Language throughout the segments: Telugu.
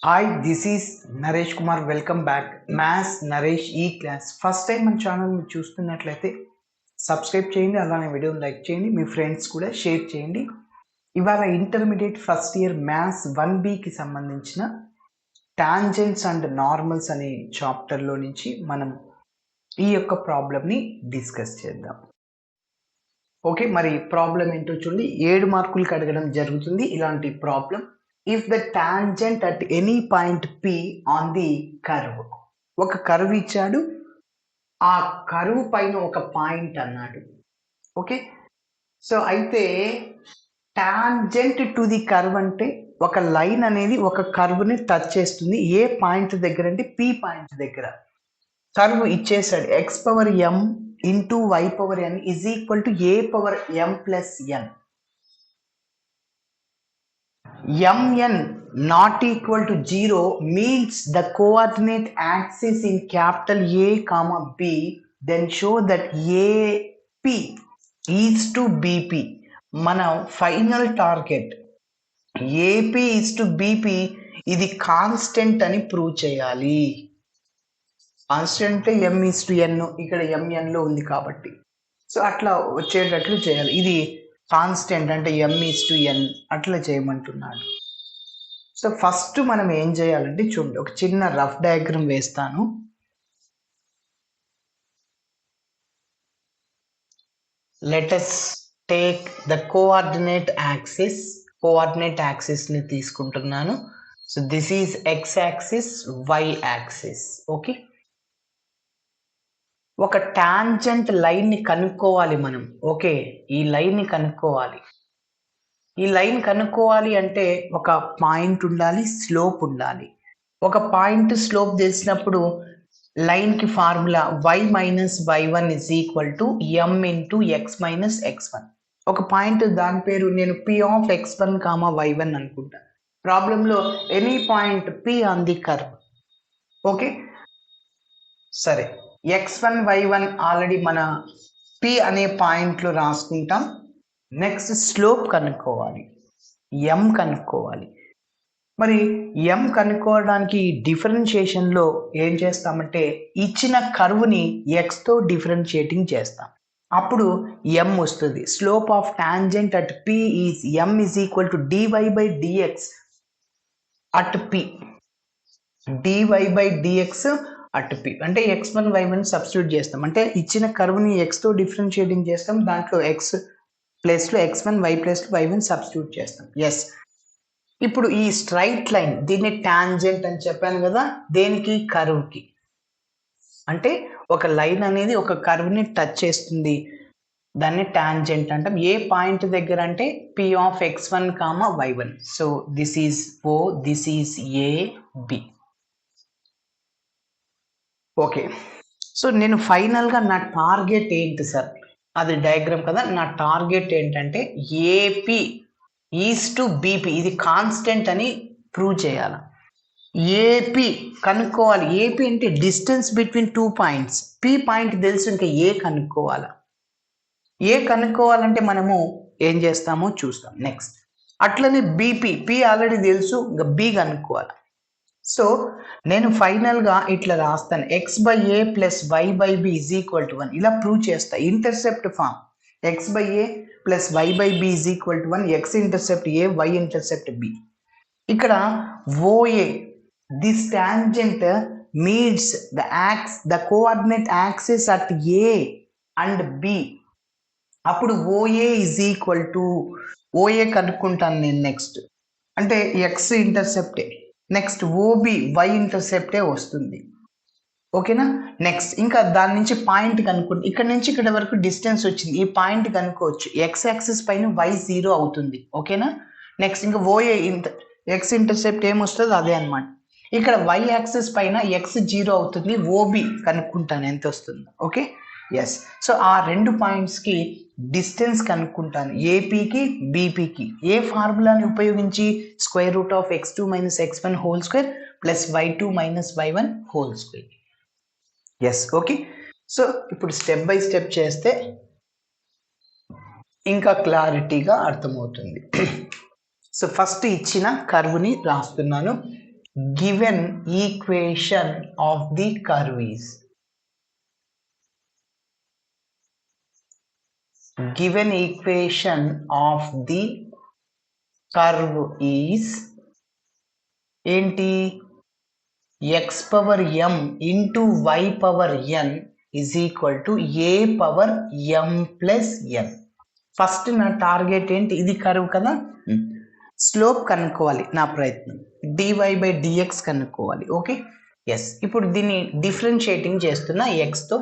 Hi, this is Naresh Kumar. Welcome back. Maths Naresh ఈ క్లాస్. ఫస్ట్ టైం మన ఛానల్ మీరు చూస్తున్నట్లయితే సబ్స్క్రైబ్ చేయండి, అలానే వీడియోని లైక్ చేయండి, మీ ఫ్రెండ్స్ కూడా షేర్ చేయండి. ఇవాళ ఇంటర్మీడియట్ ఫస్ట్ ఇయర్ మ్యాథ్స్ 1Bకి సంబంధించిన టాంజెంట్స్ అండ్ నార్మల్స్ అనే చాప్టర్లో నుంచి మనం ఈ యొక్క ప్రాబ్లమ్ని డిస్కస్ చేద్దాం. ఓకే, మరి ప్రాబ్లం ఏంటో చూడండి. 7 మార్కులకు అడగడం జరుగుతుంది ఇలాంటి problem. If the tangent at any point P on the curve, ఒక కర్వ్ ఇచ్చాడు, ఆ కర్వ్ పైన ఒక పాయింట్ అన్నాడు. ఓకే, సో అయితే టాంజెంట్ టు ది కర్వ్ అంటే ఒక లైన్ అనేది ఒక కర్వ్ని టచ్ చేస్తుంది. ఏ పాయింట్ దగ్గర అంటే P పాయింట్ దగ్గర. కర్వ్ ఇచ్చేసాడు, x power m into y power n is equal to a power m plus n. mn not equal to 0 means the coordinate axis in capital A comma B, then show that AP is to BP. మన final target AP is to BP, ఇది కాన్స్టెంట్ అని ప్రూవ్ చేయాలి. Constant m is to n, ఇక్కడ mn లో ఉంది కాబట్టి సో అట్లా వచ్చేటట్లు చేయాలి. ఇది కాన్స్టెంట్ అంటే m is to n అట్లా చేయమంటున్నాడు. సో ఫస్ట్ మనం ఏం చేయాలంటే చూడండి, ఒక చిన్న రఫ్ డయాగ్రామ్ వేస్తాను. Let us take the coordinate axis ని తీసుకుంటున్నాను. So this is x axis, y axis. Okay, ఒక టాంజెంట్ లైన్ ని కనుక్కోవాలి మనం. ఓకే, ఈ లైన్ ని కనుక్కోవాలి. ఈ లైన్ కనుక్కోవాలి అంటే ఒక పాయింట్ ఉండాలి, స్లోప్ ఉండాలి. ఒక పాయింట్ స్లోప్ తెలిసినప్పుడు లైన్కి formula y minus y1 is equal to m into x minus x1. ఒక పాయింట్ దాని పేరు నేను p of x1 comma y1 అనుకుంటా. ప్రాబ్లంలో any point p on the curve. Okay, సరే, x1 y1 ఆల్రెడీ మన p అనే పాయింట్లో రాసుకుంటాం. నెక్స్ట్ స్లోప్ కనుక్కోవాలి, m కనుక్కోవాలి. మరి m కనుక్కోవడానికి డిఫరెన్షియేషన్లో ఏం చేస్తామంటే ఇచ్చిన కర్వ్ని xతో డిఫరెన్షియేటింగ్ చేస్తాం, అప్పుడు m వస్తుంది. Slope of tangent at p is m is equal to dy by dx at p. dy by dx at p అంటే x1 y1 సబ్స్టిట్యూట్ చేస్తాం, అంటే ఇచ్చిన కర్వ్ని xతో డిఫరెన్షియేటింగ్ చేస్తాం, దాంట్లో x ప్లేస్లో x1, y ప్లేస్లో y1 సబ్స్టిట్యూట్ చేస్తాం. ఎస్, ఇప్పుడు ఈ స్ట్రైట్ లైన్, దీన్ని టాంజెంట్ అని చెప్పాను కదా, దేనికి? కర్వ్కి. అంటే ఒక లైన్ అనేది ఒక కర్వ్ని టచ్ చేస్తుంది, దాన్ని టాంజెంట్ అంటాం. ఏ పాయింట్ దగ్గర అంటే p of x1 comma y1. So this is O, this is A, B. Okay, so నేను ఫైనల్గా నా టార్గెట్ ఏంటి సార్, అది డయాగ్రామ్ కదా. నా టార్గెట్ ఏంటంటే AP ఈజ్ టు BP, ఇది కాన్స్టెంట్ అని ప్రూవ్ చేయాలి. AP కనుక్కోవాలి. AP అంటే distance between 2 points. P point తెలుసు, ఇంకా A కనుక్కోవాలి. A కనుక్కోవాలంటే మనము ఏం చేస్తామో చూస్తాం నెక్స్ట్. అట్లనే BP, P ఆల్రెడీ తెలుసు, ఇంకా B కనుక్కోవాలి. సో నేను ఫైనల్గా ఇట్లా రాస్తాను, x by A plus y by B is equal to 1. ఇలా ప్రూవ్ చేస్తా. Intercept form x by A plus y by B is equal to 1. x intercept A, y intercept B. ఇక్కడ OA, this tangent meets the coordinate axis at A and B. అప్పుడు OA is equal to OA కనుక్కుంటాను నేను నెక్స్ట్, అంటే x ఇంటర్సెప్టే. నెక్స్ట్ OB y ఇంటర్సెప్టే వస్తుంది. ఓకేనా, నెక్స్ట్ ఇంకా దాని నుంచి పాయింట్ కనుక్కుంటే ఇక్కడ నుంచి ఇక్కడ వరకు డిస్టెన్స్ వచ్చింది, ఈ పాయింట్ కనుక్కోవచ్చు. x యాక్సిస్ పైన y 0 అవుతుంది. ఓకేనా, నెక్స్ట్ ఇంకా OA x ఇంటర్సెప్ట్ ఏమొస్తుంది అదే అనమాట. ఇక్కడ y యాక్సిస్ పైన x 0 అవుతుంది, OB కనుక్కుంటాను ఎంత వస్తుందో. Okay, yes. సో ఆ రెండు పాయింట్స్కి డిస్టెన్స్ కనుక్కుంటాను, ఏపీకి బీపీకి. ఏ ఫార్ములాని ఉపయోగించి? Square root of x2 minus x1 whole square plus y2 minus y1 whole square. Yes, okay. So ఇప్పుడు స్టెప్ బై స్టెప్ చేస్తే ఇంకా క్లారిటీగా అర్థమవుతుంది. సో ఫస్ట్ ఇచ్చిన కర్వ్ని రాస్తున్నాను. given equation of the curve is given equation of the curve is ఏంటి x power m into y power n is equal to a power m plus n. First నా టార్గెట్ ఏంటి, ఇది కర్వ్ కదా, స్లోప్ కనుక్కోవాలి, నా ప్రయత్నం dy by dx కనుక్కోవాలి. Okay, yes. ఇప్పుడు దీన్ని డిఫరెన్షియేటింగ్ చేస్తున్నా, ఎక్స్తో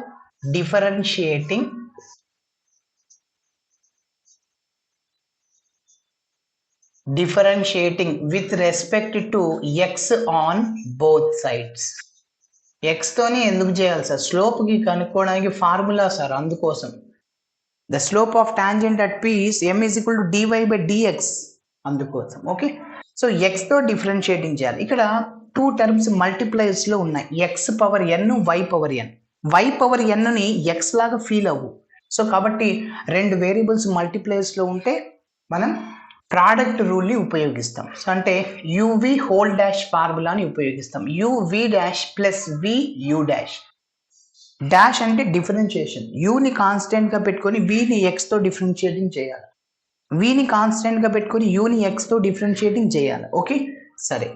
differentiating with respect to x on both sides. x తోనే ఎందుకు చేయాలి సార్, స్లోప్కి కనుక్కోవడానికి ఫార్ములా సార్, అందుకోసం the slope of tangent at p is m is equal to dy by dx, అందుకోసం. ఓకే, సో x తో డిఫరెన్షియేటింగ్ చేయాలి. ఇక్కడ 2 టర్మ్స్ మల్టిప్లైర్స్లో ఉన్నాయి, x power n y power n. y పవర్ nని x లాగా ఫీల్ అవ్వు. సో కాబట్టి 2 వేరియబుల్స్ మల్టిప్లైర్స్లో ఉంటే మనం ప్రోడక్ట్ రూల్ని ఉపయోగిస్తాం. సో అంటే uv హోల్ డాష్ ఫార్ములాని ఉపయోగిస్తాం. uv dash plus v u dash. Dash అంటే డిఫరెన్షియేషన్, యూని కాన్స్టెంట్గా పెట్టుకొని వీని ఎక్స్తో డిఫరెన్షియేటింగ్ చేయాలి, వీని కాన్స్టెంట్గా పెట్టుకొని యూని ఎక్స్తో డిఫరెన్షియేటింగ్ చేయాలి. ఓకే, సరే.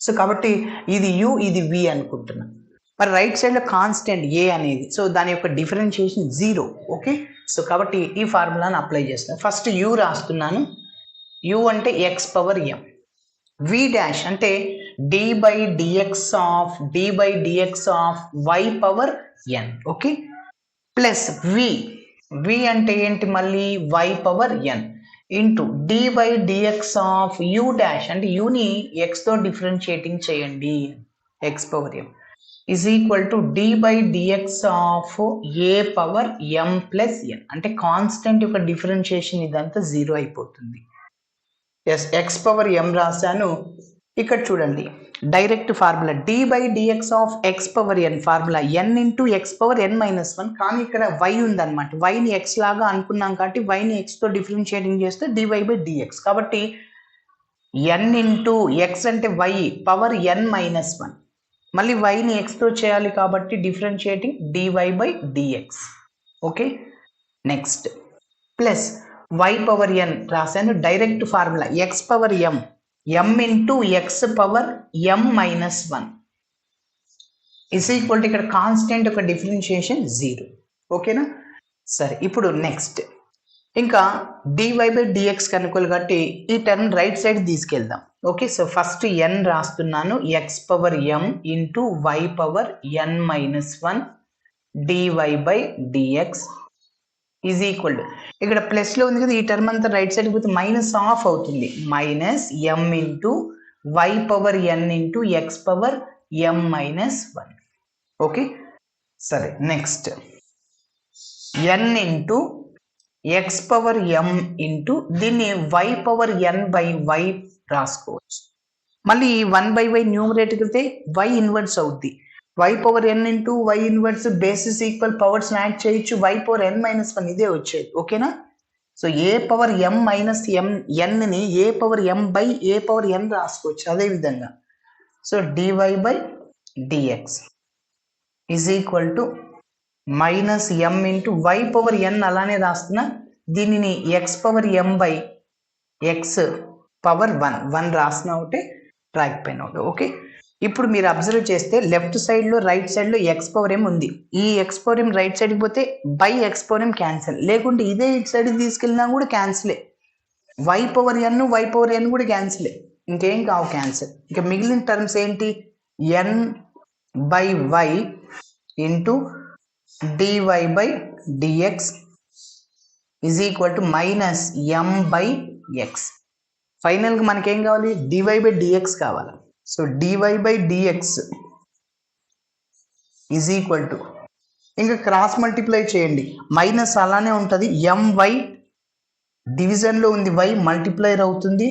సో కాబట్టి ఇది u, ఇది v అనుకుంటున్నా. మరి రైట్ సైడ్లో కాన్స్టెంట్ a అనేది, సో దాని యొక్క డిఫరెన్షియేషన్ 0. ఓకే, సో కాబట్టి ఈ ఫార్ములాని అప్లై చేస్తాను. ఫస్ట్ u రాస్తున్నాను, u అంటే x power m, v dash అంటే d by dx of y power n. Okay, plus v అంటే ఏంటి మళ్ళీ y power n into d by dx of u dash అంటే యూని x తో డిఫరెన్షియేటింగ్ చేయండి, x power m is equal to d by dx of a power m plus n. అంటే కాన్స్టెంట్ యొక్క డిఫరెన్షియేషన్ ఇదంతా 0 అయిపోతుంది. ఎస్, x పవర్ m రాశాను. ఇక్కడ చూడండి direct formula d by dx of x power n, formula n into x power n minus 1. కానీ ఇక్కడ y ఉందన్నమాట, yని x లాగా అనుకున్నాం కాబట్టి yని x తో డిఫరెన్షియేటింగ్ చేస్తే dy by dx. కాబట్టి n ఇంటూ x అంటే y పవర్ n మైనస్ 1, మళ్ళీ yని x తో చేయాలి కాబట్టి differentiating dy by dx. Okay, next plus y power n రాశాను, direct formula x power m into x power m minus 1 is equal to ఇక్కడ కాన్స్టెంట్ యొక్క డిఫరెన్షియేషన్ 0. ఓకేనా, సరే. ఇప్పుడు నెక్స్ట్ ఇంకా dy by dx కనుక్కోవాలి కాబట్టి ఈ టర్మ్ రైట్ సైడ్ తీసుకెళ్దాం. ఓకే, సో ఫస్ట్ n రాస్తున్నాను, x power m into y power n minus 1 dy by dx is equal to, ఇక్కడ ప్లస్లో ఉంది కదా, ఈ టర్మ్ అంతా రైట్ సైడ్ పోతే మైనస్ ఆఫ్ అవుతుంది, minus m into y power n into x power m minus 1. Okay, సరే. Next n into x power m into దీన్ని y power n by y రాసుకోవచ్చు. మళ్ళీ 1 by y న్యూమరేటర్ అయితే y ఇన్వర్స్ అవుద్ది, y power n into y inverse bases equal powers add చేయొచ్చు, y పవర్ n మైనస్ 1 ఇదే వచ్చేది. ఓకేనా, so a power m minus nని a power m by a power n రాసుకోవచ్చు అదేవిధంగా. So dy by dx is equal to minus m into y power n అలానే రాస్తున్నా, దీనిని x power m by x power 1 రాసిన ఒకటే, ట్రాక్ పైన ఒకటి. ఓకే, ఇప్పుడు మీరు అబ్జర్వ్ చేస్తే లెఫ్ట్ సైడ్లో రైట్ సైడ్లో x పవర్ m ఉంది, ఈ x పవర్ m రైట్ సైడ్కి పోతే by x power m cancel, లేకుంటే ఇదే ఇటు సైడ్కి తీసుకెళ్ళినా కూడా క్యాన్సిలే, y పవర్ n కూడా క్యాన్సిలే, ఇంకేం కావు క్యాన్సిల్. ఇంకా మిగిలిన టర్మ్స్ ఏంటి, n by y into dy by dx is equal to minus m by x. ఫైనల్గా మనకేం కావాలి, dy by dx కావాలి. So dy by dx is equal to, ఇంకా క్రాస్ మల్టిప్లై చేయండి, మైనస్ అలానే ఉంటుంది, my డివిజన్లో ఉంది y మల్టిప్లైర్ అవుతుంది,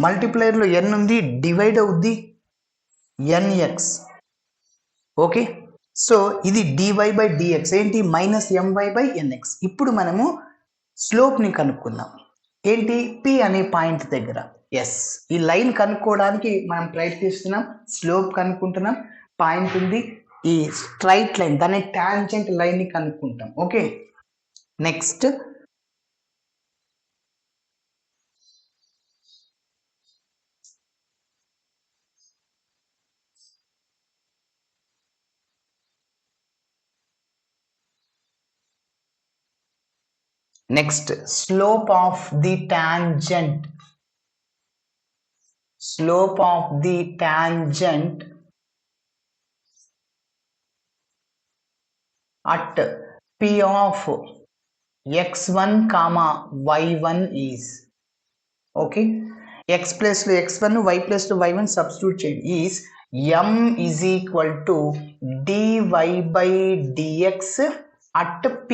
మల్టిప్లైర్లో n ఉంది డివైడ్ అవుద్ది nx. ఓకే, సో ఇది dy by dx ఏంటి, మైనస్ my by nx. ఇప్పుడు మనము స్లోప్ని కనుక్కుందాం, ఏంటి p అనే పాయింట్ దగ్గర. ఎస్, ఈ లైన్ కనుక్కోవడానికి మనం ప్రయత్నిస్తున్నాం, స్లోప్ కనుక్కుంటున్నాం, పాయింట్ ఉంది, ఈ స్ట్రైట్ లైన్ దాని టాంజెంట్ లైన్ ని కనుక్కుంటాం. Okay, next slope of the tangent at P of x1 comma y1 is, okay, x plus to x1 y plus to y1 substitute change is m is equal to dy by dx at P,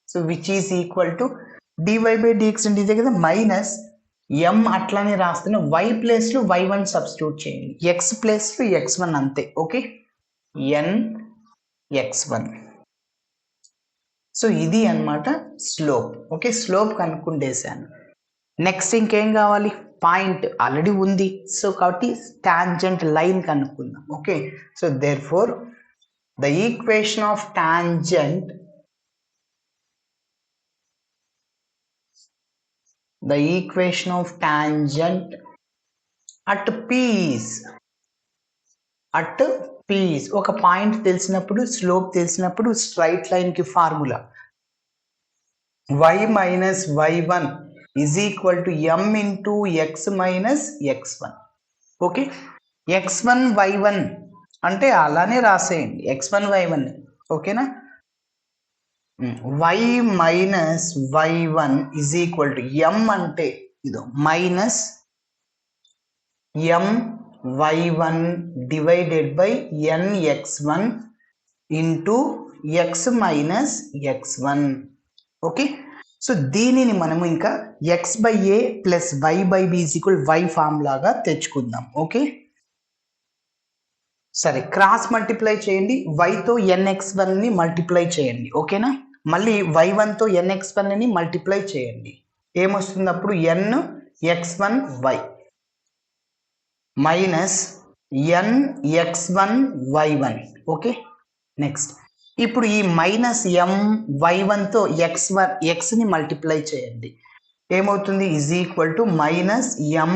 so which is equal to dy by dx అంటే ఇదే కదా, మైనస్ m అట్లానే రాస్తున్నా, y ప్లేస్ లో y1 సబ్స్టిట్యూట్ చేయండి, x ప్లేస్ లో x1 అంతే. Okay, n x1. సో ఇది అన్నమాట స్లోప్. ఓకే, స్లోప్ కనుక్కుంటేసాను. నెక్స్ట్ ఇంకేం కావాలి, పాయింట్ ఆల్రెడీ ఉంది, సో కాబట్టి టాంజెంట్ లైన్ కనుక్కుందాం. Okay, so therefore the equation of tangent at P is ఒక పాయింట్ తెలిసినప్పుడు, స్లోప్ తెలిసినప్పుడు స్ట్రైట్ లైన్ కి formula y minus y1 is equal to m into x minus x1. Okay, x1 y1 అంటే అలానే రాసేయండి, x1 y1. ఓకేనా, y minus y1 is equal to m అంటే ఇదో minus m y1 divided by n x1 into x minus x1. Okay, so దీనిని మనము ఇంకా x by A plus y by B is equal y form లాగా తెచ్చుకుందాం. ఓకే, సరే, క్రాస్ మల్టిప్లై చేయండి, y తో nx1 ని మల్టిప్లై చేయండి. ఓకేనా, మళ్ళీ y1 తో nx1 ని మల్టిప్లై చేయండి, ఏమొస్తుంది అప్పుడు n x1 y minus n x1 y1. Okay, next ఇప్పుడు ఈ మైనస్ m y1 తో x ని మల్టిప్లై చేయండి, ఏమవుతుంది, is equal to minus m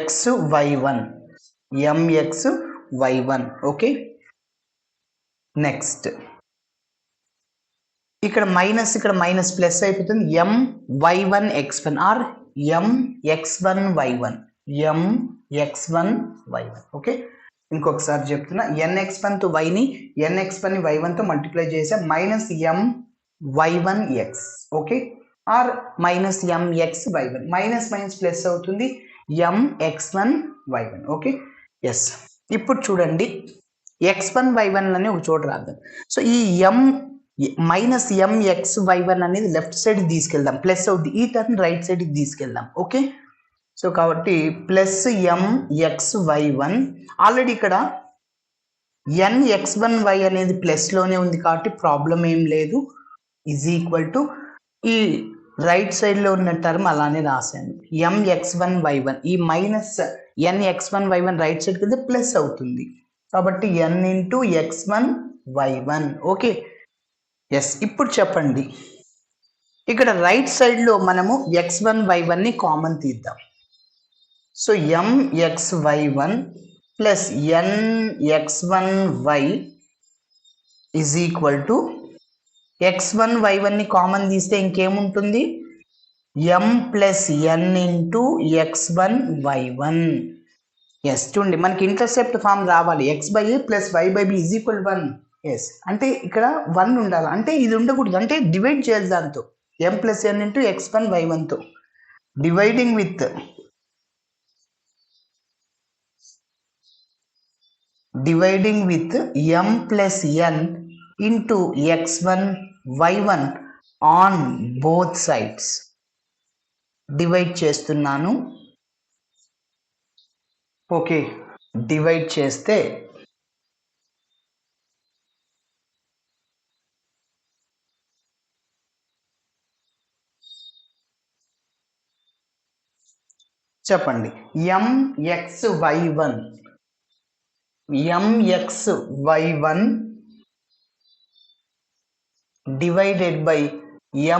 x y1 mx y1. Okay, next ఇక్కడ మైనస్ ప్లస్ అయిపోతుంది, m y1 x1 or m x1 y1 m x1 y1. Okay, ఇంకొకసారి చెప్తున్నా, nx1 తో y ని nx1 ని y1 తో మల్టిప్లై చేసా, minus m y1 x. Okay, or minus m x y1, minus plus అవుతుంది, m x1 y1. Okay, yes, ఇప్పుడు చూడండి x1 y1 అని ఒక చోట రాద్దాం. సో ఈ m minus m x y1 అనేది లెఫ్ట్ సైడ్ తీసుకెళ్దాం, ప్లస్ అవుతుంది, ఈ టర్మ్ రైట్ సైడ్ తీసుకెళ్దాం. ఓకే, సో కాబట్టి plus m x y1, already ఇక్కడ n x1 y అనేది ప్లస్ లోనే ఉంది కాబట్టి ప్రాబ్లం ఏం లేదు, ఈజ్ ఈక్వల్ టు ఈ రైట్ సైడ్ లో ఉన్న టర్మ్ అలానే రాశాను, m x1 y1, ఈ minus n x1 y1 right side కి ప్లస్ అవుతుంది కాబట్టి n into x1 y1. Okay, yes, ఇప్పుడు చెప్పండి, ఇక్కడ రైట్ సైడ్ లో మనము x1 y1 ని కామన్ తీద్దాం. So m x y1 plus n x1 y is equal to x1 y1 ని కామన్ తీస్తే ఇంకేముంటుంది, m plus n into x1 y1. Yes, చూడండి మనకి ఇంటర్సెప్ట్ ఫామ్ రావాలి, x by A plus y by B is equal 1. Yes, అంటే ఇక్కడ 1 ఉండాలి, అంటే ఇది ఉండకూడదు, అంటే డివైడ్ చేయాలి దాంతో, m plus n into x1 y1 తో dividing with m plus n into x1 y1 on both sides divide చేస్తున్నాను. ఓకే, డివైడ్ చేస్తే చెప్పండి. mxy1 divided by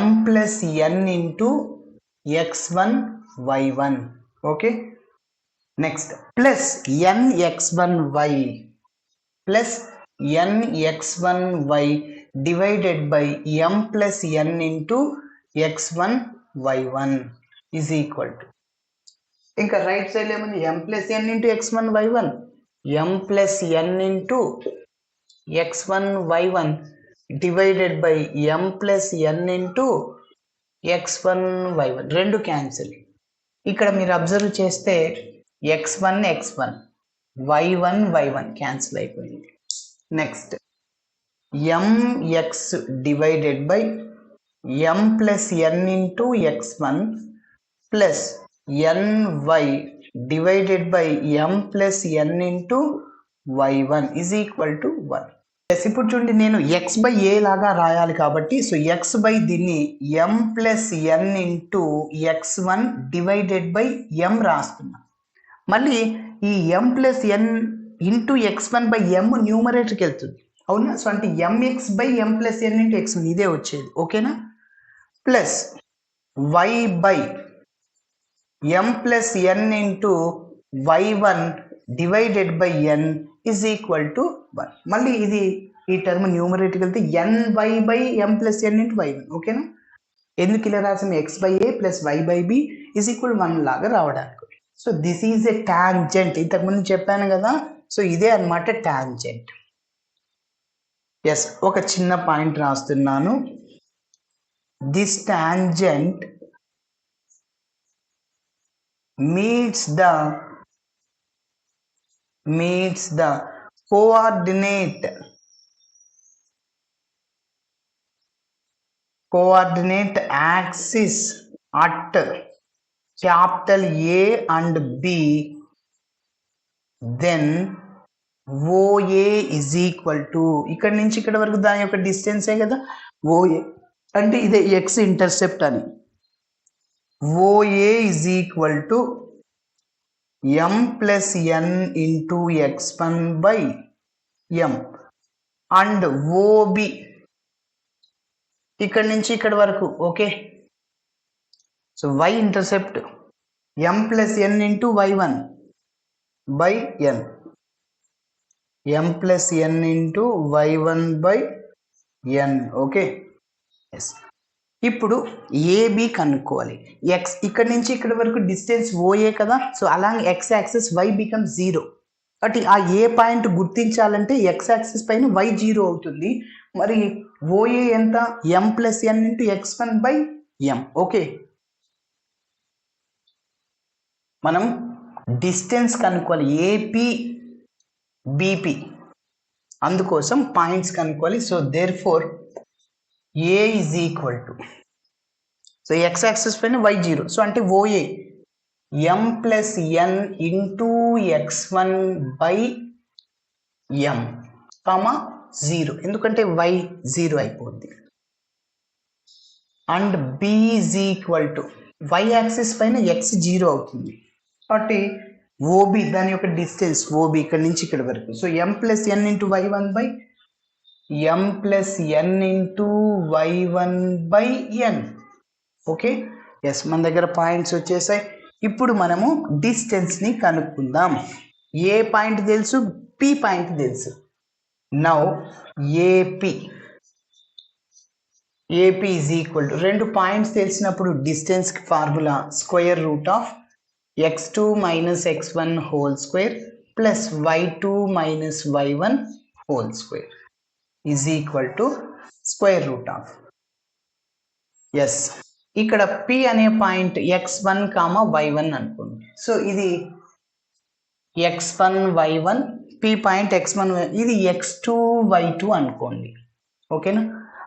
m plus n into x1 y1. Okay, next plus nx1y plus nx1y divided by m plus n into x1 y1 is equal to, ఇంకా రైట్ సైడ్ ఏముంది, m plus n into x1 y1, m plus n into x1 y1 divided by m plus n into x1 y1. రెండు క్యాన్సిల్. ఇక్కడ మీరు అబ్జర్వ్ చేస్తే x1 y1 క్యాన్సిల్ అయిపోయింది. Next mx divided by m plus n into x1 plus ny divided by m plus n into y1 is equal to 1. ఇప్పుడు చూడండి, నేను x బై ఏ లాగా రాయాలి కాబట్టి సో x బై దీన్ని m plus n into x1 divided by m రాస్తున్నా. మళ్ళీ ఈ m plus n into x1 by m న్యూమరేటర్కి వెళ్తుంది, అవునా? సో అంటే mx by m plus n into x1 ఇదే వచ్చేది, ఓకేనా? Plus y by m plus n into y1 divided by n is equal to 1. మళ్ళీ ఇది ఈ టర్మ్ న్యూమరేటర్కి వెళ్తే ny by m plus n into y1, ఓకేనా? ఎందుకు ఇలా రాసాము, x by A plus y by B is equal 1 లాగా రావడానికి. So this is a tangent, ఇంతకుముందు చెప్పాను కదా. సో ఇదే అన్నమాట టాంజెంట్. ఎస్, ఒక చిన్న పాయింట్ రాస్తున్నాను. This tangent meets the coordinate axis at capital A and B, then OA is equal to, ఇక్కడ నుంచి ఇక్కడ వరకు దాని యొక్క డిస్టెన్సే కదా OA అంటే ఇదే x ఇంటర్సెప్ట్ అని. OA is equal to m plus n into x1 by m and OB ఇక్కడ నుంచి ఇక్కడ వరకు, okay? So y intercept m plus n into y1 by n, m plus n into y1 by n, okay? Yes. ఇప్పుడు ఏబి కనుక్కోవాలి. ఎక్స్ ఇక్కడ నుంచి ఇక్కడ వరకు డిస్టెన్స్ ఓఏ కదా. So along x axis y become 0. కాబట్టి ఆ ఏ పాయింట్ గుర్తించాలంటే ఎక్స్ యాక్సిస్ పైన వై 0 అవుతుంది. మరి ఓఏ ఎంత, m plus n into x1 by m, okay? మనం డిస్టెన్స్ కనుక్కోవాలి, ఏపీ బీపీ, అందుకోసం పాయింట్స్ కనుక్కోవాలి. So therefore A is equal to, so x axis పైన y 0, సో అంటే OA m plus n into x1 by m comma 0, ఎందుకంటే y 0 అయిపోద్ది. And B is equal to, y axis పైన x 0 అవుతుంది కాబట్టి OB దాని యొక్క డిస్టెన్స్ OB ఇక్కడ నుంచి ఇక్కడ వరకు. So m plus n into y1 by m plus n into y1 by n, okay? Yes, మన దగ్గర పాయింట్స్ వచ్చేసాయి. ఇప్పుడు మనము డిస్టెన్స్ని కనుక్కుందాం. ఏ పాయింట్ తెలుసు, పి పాయింట్ తెలుసు. Now AP is equal to, రెండు పాయింట్స్ తెలిసినప్పుడు డిస్టెన్స్కి formula square root of x2 minus x1 whole square plus y2 minus y1 whole square is equal to square root of. Yes, ఇక్కడ P అనే పాయింట్ x1 కామా y1 అనుకోండి. సో ఇది x1 y1, P point x1 ఇది x2 y2 అనుకోండి, ఓకేనా?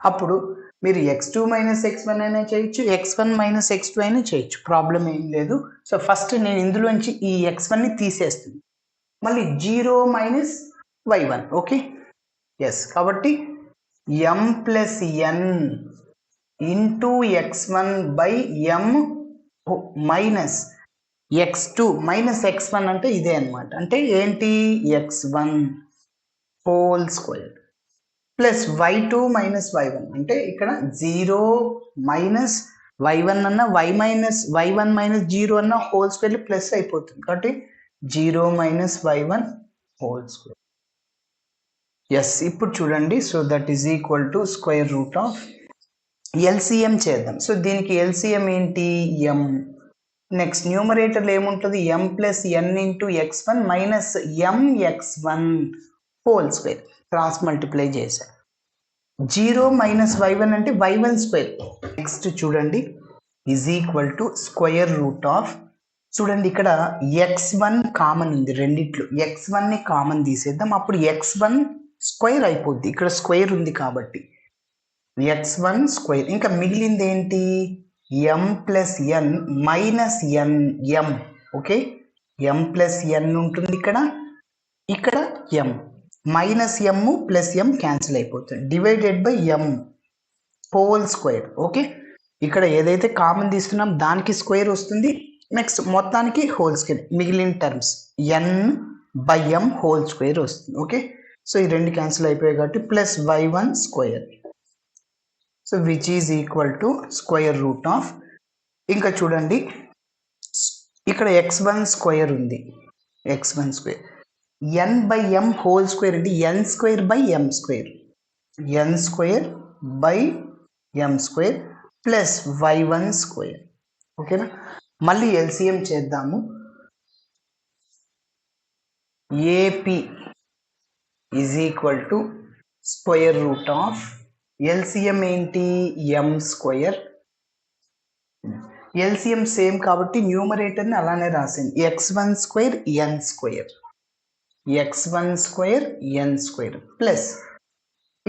అప్పుడు మీరు x2 మైనస్ x1 అయినా చేయొచ్చు, x1 మైనస్ x2 అయినా చేయొచ్చు, ప్రాబ్లం ఏం లేదు. సో ఫస్ట్ నేను ఇందులోంచి ఈ x1ని తీసేస్తుంది, మళ్ళీ 0 మైనస్ y1, ఓకే? ఎస్, కాబట్టి m plus n into x1 by m minus x2 minus x1 అంటే ఇదే అనమాట. అంటే ఏంటి x1 whole square plus y2 minus y1 అంటే ఇక్కడ 0 మైనస్ y1 అన్న y1 మైనస్ 0 అన్న హోల్ స్క్వేర్ ప్లస్ అయిపోతుంది. కాబట్టి 0 minus y1 whole square. Yes, ఇప్పుడు చూడండి. So that is equal to square root of LCM చేద్దాం. సో దీనికి ఎల్సిఎం ఏంటి m. నెక్స్ట్ న్యూమరేటర్లో ఏముంటుంది m plus n into x1 minus mx1 whole square. Cross multiply చేశాను. 0 మైనస్ y1 అంటే y1 స్క్వేర్. నెక్స్ట్ చూడండి is equal to square root of, చూడండి ఇక్కడ x1 కామన్ ఉంది రెండిట్లో. x1ని కామన్ తీసేద్దాం, అప్పుడు x1 స్క్వేర్ అయిపోద్ది. ఇక్కడ స్క్వేర్ ఉంది కాబట్టి x1 స్క్వేర్. ఇంకా మిగిలింది ఏంటి m plus n minus m. Okay, m plus n ఉంటుంది ఇక్కడ m minus m plus m cancel అయిపోతుంది. Divided by m whole square. Okay, ఇక్కడ ఏదైతే కామన్ తీస్తున్నాం దానికి స్క్వేర్ వస్తుంది. నెక్స్ట్ మొత్తానికి హోల్ స్క్వేర్. మిగిలిన terms n by m whole square వస్తుంది. ఓకే, సో ఈ రెండు క్యాన్సిల్ అయిపోయాయి కాబట్టి plus y1 square. So which is equal to square root of, ఇంకా చూడండి ఇక్కడ x1 స్క్వేర్ ఉంది. x1 square n by m whole square అంటే n square by m square. n square by m square plus y1 square. ఓకేనా, మళ్ళీ ఎల్సిఎం చేద్దాము. AP is equal to square root of LCM ఏంటి m స్క్వేర్. ఎల్సిఎం సేమ్ కాబట్టి న్యూమరేటర్ని అలానే రాసింది. x1 square n square, x1 square n square plus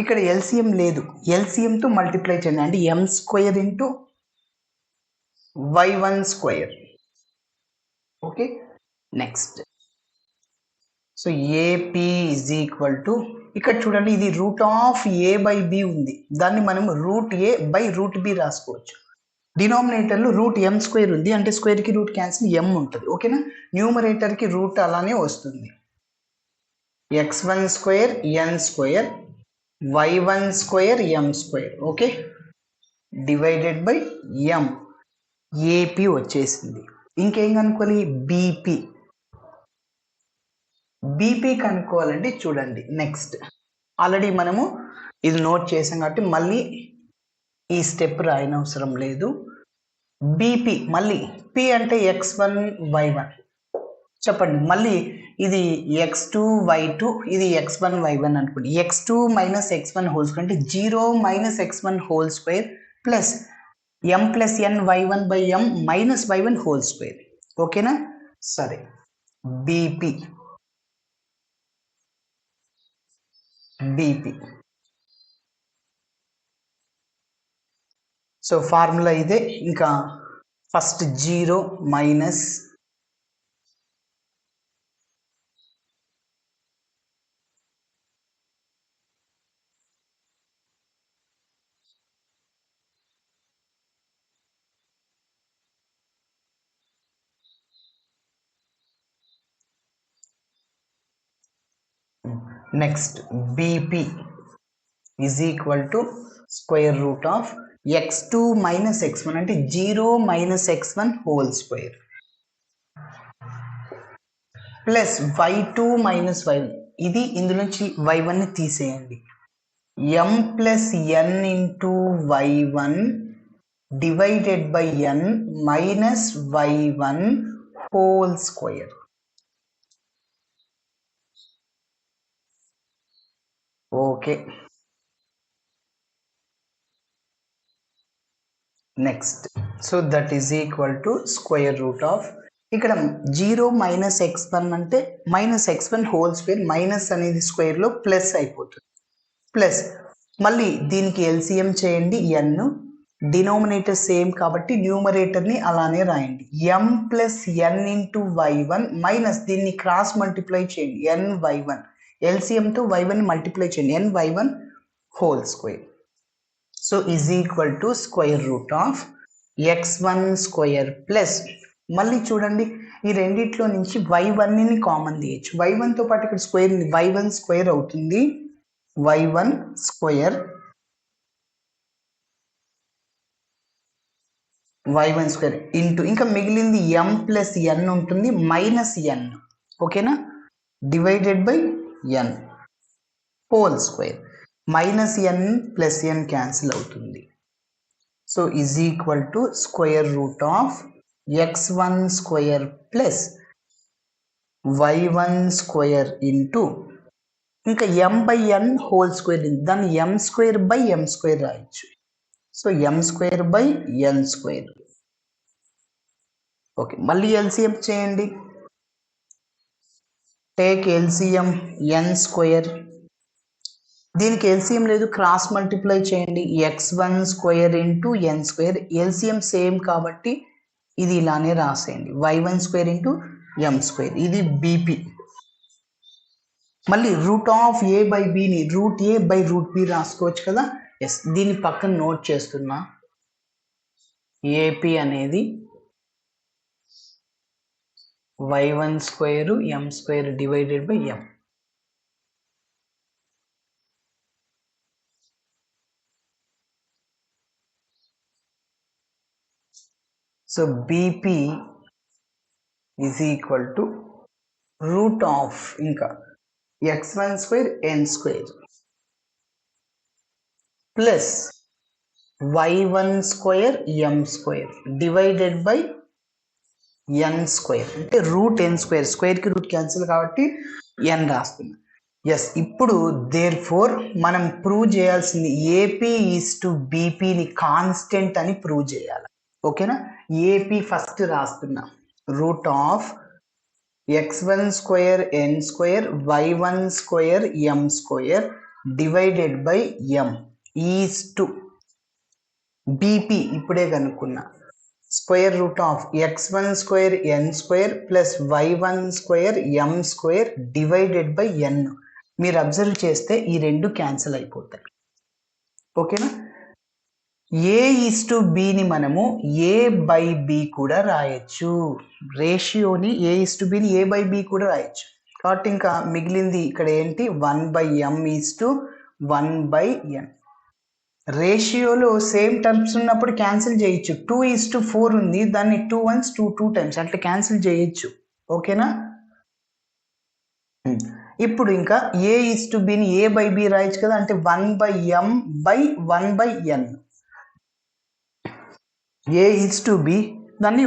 ఇక్కడ ఎల్సిఎం లేదు, ఎల్సిఎంతో మల్టిప్లై చేయండి అంటే m square into y1 square. Okay, next so AP is equal to, ఇక్కడ చూడండి ఇది root of a by b ఉంది, దాన్ని మనం root a by root b రాసుకోవచ్చు. డినామినేటర్లో రూట్ m స్క్వేర్ ఉంది అంటే స్క్వేర్కి రూట్ క్యాన్సిల్ m ఉంటుంది. ఓకేనా, న్యూమరేటర్కి రూట్ అలానే వస్తుంది. x1 square n square y1 square m square. Okay, divided by m. AP వచ్చేసింది. ఇంకేం కనుక్కోవాలి బీపీ కనుక్కోవాలంటే చూడండి నెక్స్ట్ ఆల్రెడీ మనము ఇది నోట్ చేసాం కాబట్టి మళ్ళీ ఈ స్టెప్ రాయనవసరం లేదు. బీపీ మళ్ళీ పి అంటే x1 y1 చెప్పండి. మళ్ళీ ఇది x2 y2 ఇది x1 y1 అనుకోండి. x2 minus x1 whole square అంటే 0 minus x1 whole square plus m plus n y1 by m minus y1 whole square. ఓకేనా, సరే. బీపీ సో ఫార్ములా ఇదే. ఇంకా first 0 minus next BP is equal to square root of x2 minus x1 అంటే 0 minus x1 whole square plus y2 minus y1. ఇది ఇందులోంచి y1ని తీసేయండి. m plus n into y1 divided by n minus y1 whole square. Okay, next so that is equal to square root of, ఇక్కడ 0 మైనస్ x1 అంటే minus x1 whole square, minus అనేది స్క్వేర్లో ప్లస్ అయిపోతుంది. ప్లస్ మళ్ళీ దీనికి ఎల్సిఎం చేయండి n, డినోమినేటర్ సేమ్ కాబట్టి న్యూమరేటర్ని అలానే రాయండి. m plus n into y1 minus దీన్ని క్రాస్ మల్టిప్లై చేయండి n y1, ఎల్సిఎంతో y1 మల్టిప్లై చేయండి n y1 whole square. So is equal to square root of x1 square plus మళ్ళీ చూడండి ఈ రెండిట్లో నుంచి y1ని కామన్ తీయచ్చు. y1తో పాటు ఇక్కడ స్క్వేర్ ఉంది, y1 స్క్వేర్ అవుతుంది. y1 స్క్వేర్ ఇంటూ ఇంకా మిగిలింది m ప్లస్ n ఉంటుంది మైనస్ n, ఓకేనా, divided by n whole square. Minus n plus n cancel అవుతుంది. So is equal to square root of x1 square plus y1 square into ఇంకా m by n whole square, దాన్ని m square by m square రాయొచ్చు. So m square by n square. Okay, మళ్ళీ ఎల్సిఎం చేయండి. Take LCM n square. దీనికి ఎల్సిఎం లేదు, క్రాస్ మల్టిప్లై చేయండి. x1 square into n square. LCM same కాబట్టి ఇది ఇలానే రాసేయండి, y1 square into m square. ఇది బీపీ. మళ్ళీ రూట్ ఆఫ్ ఏ బై బిని root A by root B రాసుకోవచ్చు కదా. ఎస్, దీన్ని పక్కన నోట్ చేస్తున్నా. ఏపీ అనేది y1 square m square divided by m. So BP is equal to root of ఇంకా x1 square n square plus y1 square m square divided by n square. అంటే రూట్ n స్క్వేర్, స్క్వేర్కి రూట్ క్యాన్సిల్ కాబట్టి n రాస్తుంది. ఎస్, ఇప్పుడు దేర్ ఫోర్ మనం ప్రూవ్ చేయాల్సింది ఏపీ ఈజ్ టు బీపీని కాన్స్టెంట్ అని ప్రూవ్ చేయాలి. ఓకేనా, ఏపీ ఫస్ట్ రాస్తున్నా. Root of x1 square n square y1 square m square divided by m is to BP ఇప్పుడే కనుక్కున్నా. Square root of x1 square n square plus y1 square m square divided by n. మీరు అబ్జర్వ్ చేస్తే ఈ రెండు క్యాన్సిల్ అయిపోతాయి. ఓకేనా, ఏ ఈజ్ టు బిని మనము ఏ బై బి కూడా రాయొచ్చు. రేషియోని ఏ ఈజ్ టు బిని ఏ బై బి కూడా రాయొచ్చు. కాబట్టి ఇంకా మిగిలింది ఇక్కడ ఏంటి, 1/m ఈజ్ టు 1/n. రేషియోలో సేమ్ టర్మ్స్ ఉన్నప్పుడు క్యాన్సిల్ చేయొచ్చు. 2:4 ఉంది, దాన్ని 2 ones 2 times అట్లా క్యాన్సిల్ చేయొచ్చు. ఓకేనా, ఇప్పుడు ఇంకా ఏ ఈజ్ టు బిని ఏ బై బి రాయొచ్చు కదా. అంటే 1/m by 1/n. A is to B, దాన్ని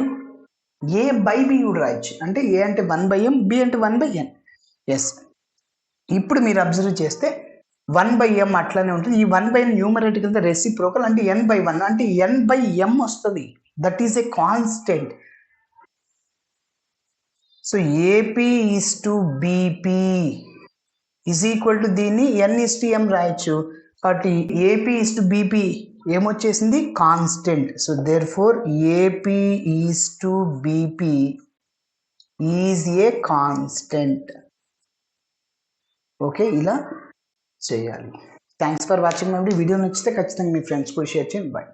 ఏ బై బి కూడా రాయొచ్చు. అంటే ఏ అంటే 1/m, బి అంటే 1/n. ఎస్, ఇప్పుడు మీరు అబ్జర్వ్ చేస్తే 1/m అట్లానే ఉంటుంది. ఈ 1/n న్యూమరేటర్ కింద రెసిప్రోకల్ అంటే n/1 అంటే n/m వస్తుంది. That is a constant. So AP is to BP is equal to దీన్ని n ఈజ్ టు m రాయొచ్చు. కాబట్టి ఏపీ ఈజ్ టు బీపీ ఏమొచ్చేసింది, constant. So therefore AP is to BP is a constant. Okay, ఇలా చేయాలి. థ్యాంక్స్ ఫర్ వాచింగ్ అండి. వీడియో నచ్చితే ఖచ్చితంగా మీ ఫ్రెండ్స్ కూడా షేర్ చేయండి. బాయ్.